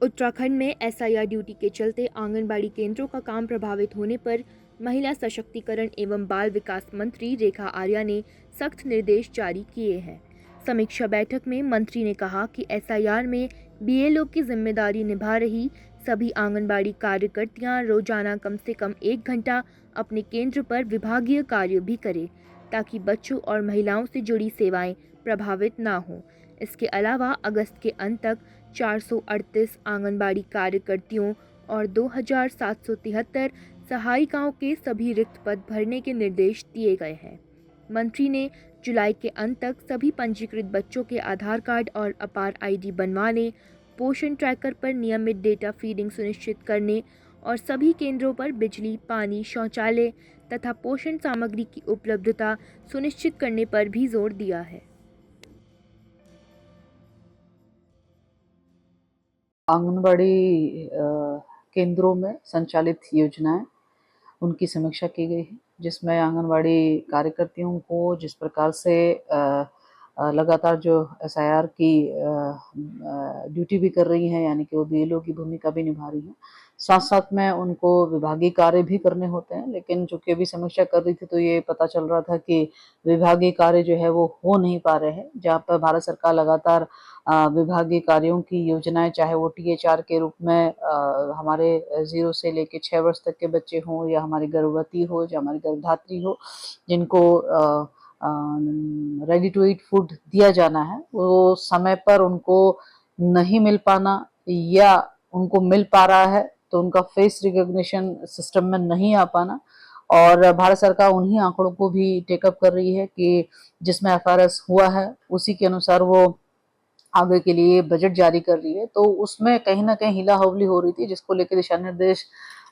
उत्तराखंड में SIR duty के चलते आंगनबाड़ी केंद्रों का काम प्रभावित होने पर महिला सशक्तिकरण एवं बाल विकास मंत्री रेखा आर्या ने सख्त निर्देश जारी किए हैं। समीक्षा बैठक में मंत्री ने कहा कि एसआईआर में बीएलओ की जिम्मेदारी निभा रही सभी आंगनबाड़ी कार्यकर्तियां रोजाना कम से कम 1 घंटा अपने केंद्र पर विभागीय कार्य भी करें, ताकि बच्चों और महिलाओं से जुड़ी सेवाएं प्रभावित ना हों। इसके अलावा अगस्त के अंत तक 438 आंगनबाड़ी कार्यकर्तियों और 2773 सहायिकाओं के सभी रिक्त पद भरने के निर्देश दिए गए हैं। मंत्री ने जुलाई के अंत तक सभी पंजीकृत बच्चों के आधार कार्ड और अपार आईडी बनवाने, पोषण ट्रैकर पर नियमित डेटा फीडिंग सुनिश्चित करने और सभी केंद्रों पर बिजली, पानी, शौचालय तथा पोषण सामग्री की उपलब्धता सुनिश्चित करने पर भी जोर दिया है। आंगनबाड़ी केंद्रों में संचालित योजनाएं उनकी समीक्षा की गई है, जिसमें आंगनबाड़ी कार्यकर्तियों को जिस प्रकार से लगातार जो एसआईआर की ड्यूटी भी कर रही हैं, यानी कि वो बीएलओ की भूमिका भी निभा रही हैं, साथ साथ में उनको विभागीय कार्य भी करने होते हैं। लेकिन चूंकि अभी समीक्षा कर रही थी तो ये पता चल रहा था कि विभागीय कार्य जो है वो हो नहीं पा रहे हैं, जहाँ पर भारत सरकार लगातार विभागीय कार्यों की योजनाएं, चाहे वो टीएचआर के रूप में हमारे 0 से लेके 6 वर्ष तक के बच्चे हों, या हमारी गर्भवती हो, या हमारी गर्भधात्री हो, जिनको रेडी टू ईट फूड दिया जाना है, वो समय पर उनको नहीं मिल पाना, या उनको मिल पा रहा है तो उनका फेस रिकॉग्निशन सिस्टम में नहीं आ पाना। और भारत सरकार उन्हीं आंकड़ों को भी टेकअप कर रही है कि जिसमें एफआरएस हुआ है उसी के अनुसार वो आगे के लिए बजट जारी कर रही है। तो उसमें कहीं ना कहीं हिला हवली हो रही थी, जिसको लेकर दिशा निर्देश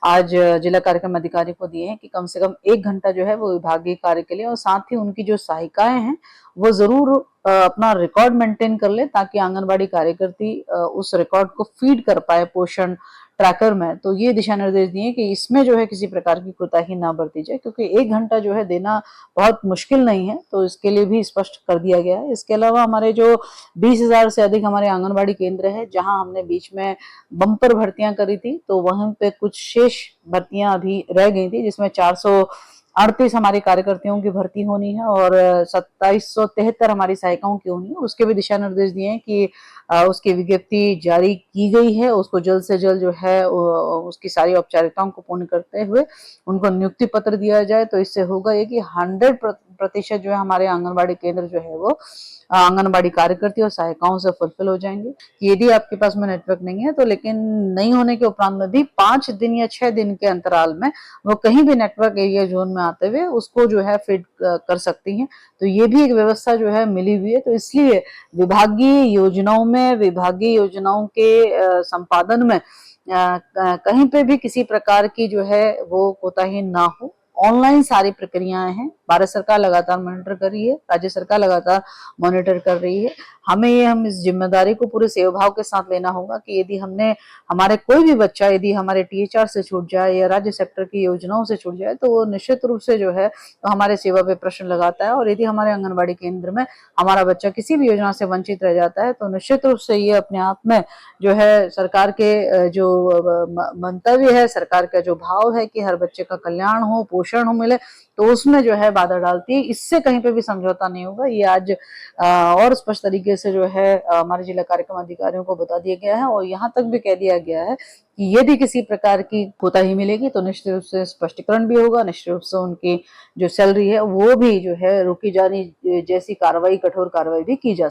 आज जिला कार्यक्रम अधिकारी को दिए हैं कि कम से कम 1 घंटा जो है वो विभागीय कार्य के लिए, और साथ ही उनकी जो सहायिकाएं हैं वो जरूर अपना रिकॉर्ड मेंटेन कर ले, ताकि आंगनबाड़ी कार्यकर्ती उस रिकॉर्ड को फीड कर पाए पोषण ट्रैकर में। तो ये दिशा निर्देश दिए कि इसमें जो है किसी प्रकार की कोताही ना बरती जाए, क्योंकि 1 घंटा जो है देना बहुत मुश्किल नहीं है, तो इसके लिए भी स्पष्ट कर दिया गया है। इसके अलावा हमारे जो 20,000 से अधिक हमारे आंगनबाड़ी केंद्र है, जहां हमने बीच में बम्पर भर्तियां करी थी, तो वहां पे कुछ शेष भर्तियां अभी रह गई थी, जिसमें 438 हमारी कार्यकर्तियों की भर्ती होनी है और 2773 हमारी सहायिकाओं की होनी है। उसके भी दिशा निर्देश दिए हैं कि उसकी विज्ञप्ति जारी की गई है, उसको जल्द से जल्द जो है उसकी सारी औपचारिकताओं को पूर्ण करते हुए उनको नियुक्ति पत्र दिया जाए। तो इससे होगा ये कि 100% जो है हमारे आंगनबाड़ी केंद्र जो है वो आंगनबाड़ी कार्यकर्ती और सहायिकाओं से फुलफिल हो जाएंगे। कि यदि आपके पास में नेटवर्क नहीं है तो, लेकिन नहीं होने के उपरांत में भी 5 दिन या 6 दिन के अंतराल में वो कहीं भी नेटवर्क एरिया जोन में आते हुए उसको जो है फीड कर सकती हैं। तो ये भी एक व्यवस्था जो है मिली हुई है। तो इसलिए विभागीय योजनाओं के संपादन में कहीं पे भी किसी प्रकार की जो है वो कोताही ना हो। ऑनलाइन सारी प्रक्रियाएं हैं, भारत सरकार लगातार मॉनिटर कर रही है, राज्य सरकार लगातार मॉनिटर कर रही है। हम इस जिम्मेदारी को पूरे सेवाभाव के साथ लेना होगा कि यदि हमारे कोई भी बच्चा यदि हमारे टीएचआर से छूट जाए या राज्य सेक्टर की योजनाओं से छूट जाए, तो वो निश्चित रूप से जो है तो हमारे सेवा पे प्रश्न लगाता है। और यदि हमारे आंगनबाड़ी केंद्र में हमारा बच्चा किसी भी योजना से वंचित रह जाता है, तो निश्चित रूप से ये अपने आप में जो है सरकार के जो मंतव्य है, सरकार का जो भाव है कि हर बच्चे का कल्याण हो, पोषण हो मिले, तो उसमें जो है बाधा डालती है। इससे कहीं पे भी समझौता नहीं होगा। ये आज और स्पष्ट तरीके से जो है हमारे जिला कार्यक्रम अधिकारियों को बता दिया गया है, और यहाँ तक भी कह दिया गया है कि यदि किसी प्रकार की कोताही मिलेगी तो निश्चित रूप से स्पष्टीकरण भी होगा, निश्चित रूप से उनकी जो सैलरी है वो भी जो है रोकी जानी जैसी कार्रवाई, कठोर कार्रवाई भी की जा